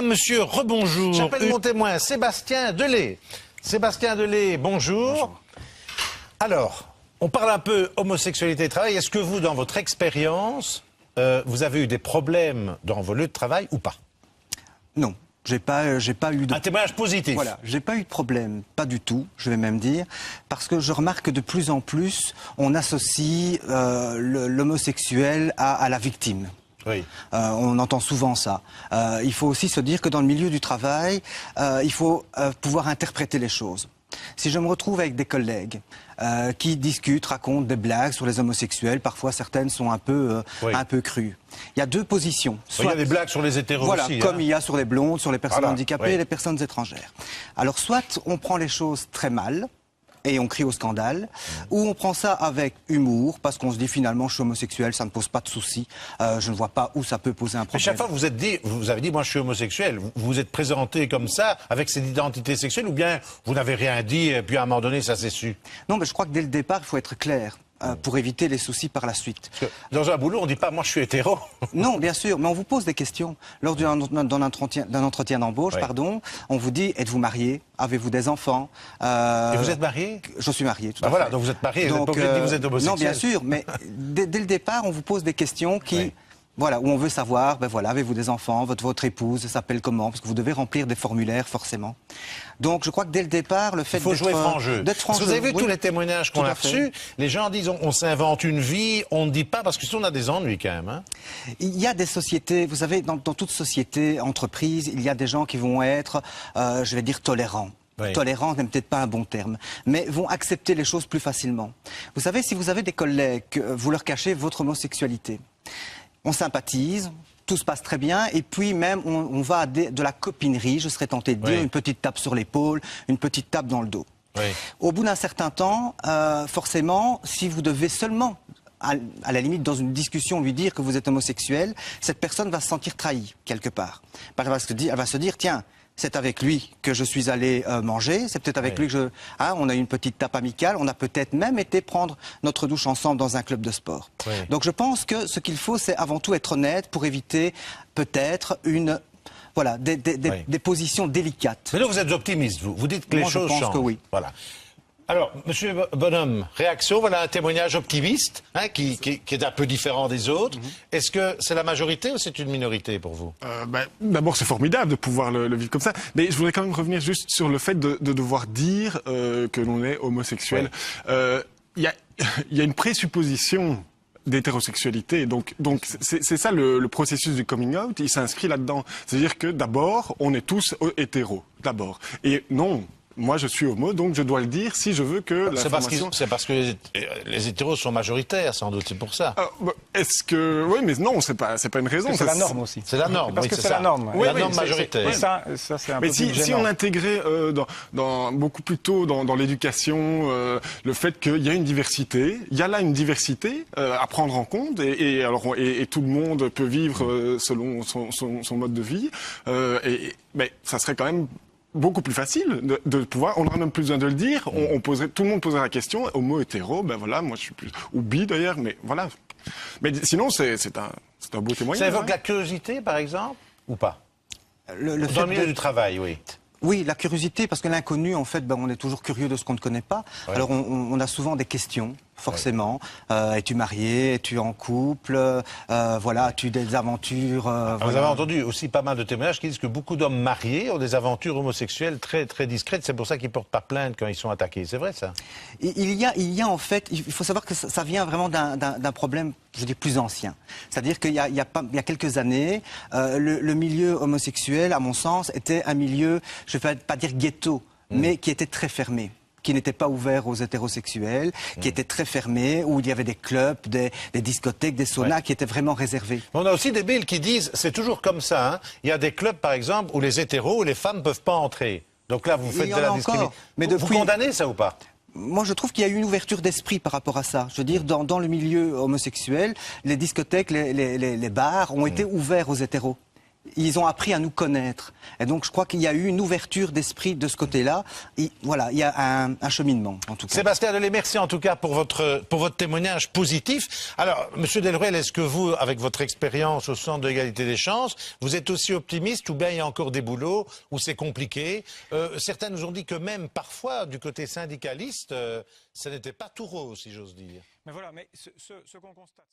Madame, monsieur, rebonjour. J'appelle mon témoin, Sébastien Delay. Sébastien Delay, bonjour. Alors, on parle un peu homosexualité et travail. Est-ce que vous, dans votre expérience, vous avez eu des problèmes dans vos lieux de travail ou pas? Non. J'ai pas eu de... Un témoignage positif. Voilà, j'ai pas eu de problème, pas du tout, je vais même dire, parce que je remarque que de plus en plus, on associe l'homosexuel à la victime. Oui. On entend souvent ça. Il faut aussi se dire que dans le milieu du travail, il faut pouvoir interpréter les choses. Si je me retrouve avec des collègues qui discutent, racontent des blagues sur les homosexuels, parfois certaines sont un peu crues. Il y a deux positions. Soit, il y a des blagues sur les hétéros voilà, aussi. Comme il y a sur les blondes, sur les personnes handicapées et les personnes étrangères. Alors soit on prend les choses très mal, et on crie au scandale, ou on prend ça avec humour, parce qu'on se dit finalement je suis homosexuel, ça ne pose pas de soucis, je ne vois pas où ça peut poser un problème. Mais chaque fois vous avez dit moi je suis homosexuel, vous vous êtes présenté comme ça, avec cette identité sexuelle, ou bien vous n'avez rien dit et puis à un moment donné ça s'est su? Non, mais je crois que dès le départ il faut être clair. Pour éviter les soucis par la suite. Parce que dans un boulot, on ne dit pas « moi je suis hétéro ». Non, bien sûr, mais on vous pose des questions. Lors d'un entretien d'embauche, on vous dit « êtes-vous marié? Avez-vous des enfants ?» Et vous êtes marié? Je suis marié, tout à fait. Voilà, donc vous êtes marié, donc, vous n'êtes pas obligé de dire que vous êtes homosexuel. Non, bien sûr, mais dès le départ, on vous pose des questions qui... Oui. Voilà, où on veut savoir, ben voilà, avez-vous des enfants, votre épouse s'appelle comment, parce que vous devez remplir des formulaires, forcément. Donc, je crois que dès le départ, le fait d'être jouer franc-jeu. Vous avez vu tous les témoignages qu'on a reçus, les gens disent on s'invente une vie, on ne dit pas, parce que sinon on a des ennuis quand même. Hein. Il y a des sociétés, vous savez, dans toute société, entreprise, il y a des gens qui vont être, je vais dire, tolérants. Oui. Tolérant n'est peut-être pas un bon terme, mais vont accepter les choses plus facilement. Vous savez, si vous avez des collègues, vous leur cachez votre homosexualité. On sympathise, tout se passe très bien, et puis même on va à de la copinerie, je serais tenté de dire, une petite tape sur l'épaule, une petite tape dans le dos. Oui. Au bout d'un certain temps, forcément, si vous devez seulement, à la limite dans une discussion, lui dire que vous êtes homosexuel, cette personne va se sentir trahie, quelque part. Elle va se dire, tiens, c'est avec lui que je suis allé manger, c'est peut-être avec lui que on a eu une petite tape amicale, on a peut-être même été prendre notre douche ensemble dans un club de sport. Oui. Donc je pense que ce qu'il faut, c'est avant tout être honnête pour éviter peut-être des positions délicates. Mais là, vous êtes optimiste, vous dites que les choses changent. Je pense que oui. Voilà. Alors, Monsieur Bonhomme, réaction, voilà un témoignage optimiste, hein, qui est un peu différent des autres. Est-ce que c'est la majorité ou c'est une minorité pour vous? D'abord, c'est formidable de pouvoir le vivre comme ça. Mais je voudrais quand même revenir juste sur le fait de devoir dire que l'on est homosexuel. Il y a une présupposition d'hétérosexualité. Donc c'est ça le processus du coming out, il s'inscrit là-dedans. C'est-à-dire que d'abord, on est tous hétéros, d'abord. Et non, moi je suis homo, donc je dois le dire si je veux que l'information... C'est parce que les hétéros sont majoritaires, sans doute, c'est pour ça. Est-ce que... Oui, mais non, c'est pas une raison. C'est la norme aussi. C'est la norme, parce que c'est la norme. Oui, la norme majoritaire. Ça c'est un peu si on intégrait beaucoup plus tôt dans l'éducation le fait qu'il y a une diversité, il y a là une diversité à prendre en compte, et tout le monde peut vivre selon son mode de vie, mais ça serait quand même beaucoup plus facile de pouvoir, on n'aurait même plus besoin de le dire, tout le monde poserait la question, homo, hétéro, ben voilà, moi je suis plus, ou bi d'ailleurs, mais voilà. Mais sinon, c'est un beau témoignage. Ça évoque la curiosité, par exemple, ou pas? Dans le milieu du travail, oui. Oui, la curiosité, parce que l'inconnu, en fait, on est toujours curieux de ce qu'on ne connaît pas. Ouais. Alors on a souvent des questions, forcément. Ouais. Es-tu marié? Es-tu en couple? As-tu des aventures? Vous avez entendu aussi pas mal de témoignages qui disent que beaucoup d'hommes mariés ont des aventures homosexuelles très, très discrètes. C'est pour ça qu'ils ne portent pas plainte quand ils sont attaqués. C'est vrai, ça? Il y a en fait, il faut savoir que ça vient vraiment d'un problème, je dis, plus ancien. C'est-à-dire qu'il y a quelques années, le milieu homosexuel, à mon sens, était un milieu, je ne vais pas dire ghetto, mais qui était très fermé, qui n'était pas ouvert aux hétérosexuels, qui était très fermé, où il y avait des clubs, des discothèques, des saunas qui étaient vraiment réservés. On a aussi des billes qui disent, c'est toujours comme ça, hein. Il y a des clubs, par exemple, où les hétéros, où les femmes ne peuvent pas entrer. Donc là, vous faites de la discrimination. Mais vous condamnez ça ou pas? Moi, je trouve qu'il y a eu une ouverture d'esprit par rapport à ça. Je veux dire, dans le milieu homosexuel, les discothèques, les bars ont été ouverts aux hétéros. ils ont appris à nous connaître. Et donc je crois qu'il y a eu une ouverture d'esprit de ce côté-là. Voilà, il y a un cheminement en tout cas. Sébastien Delay, merci en tout cas pour votre témoignage positif. Alors, Monsieur Delruel, est-ce que vous, avec votre expérience au Centre de l'égalité des chances, vous êtes aussi optimiste ou bien il y a encore des boulots où c'est compliqué? Certains nous ont dit que même parfois, du côté syndicaliste, ça n'était pas tout rose, si j'ose dire. Mais voilà, mais ce qu'on constate...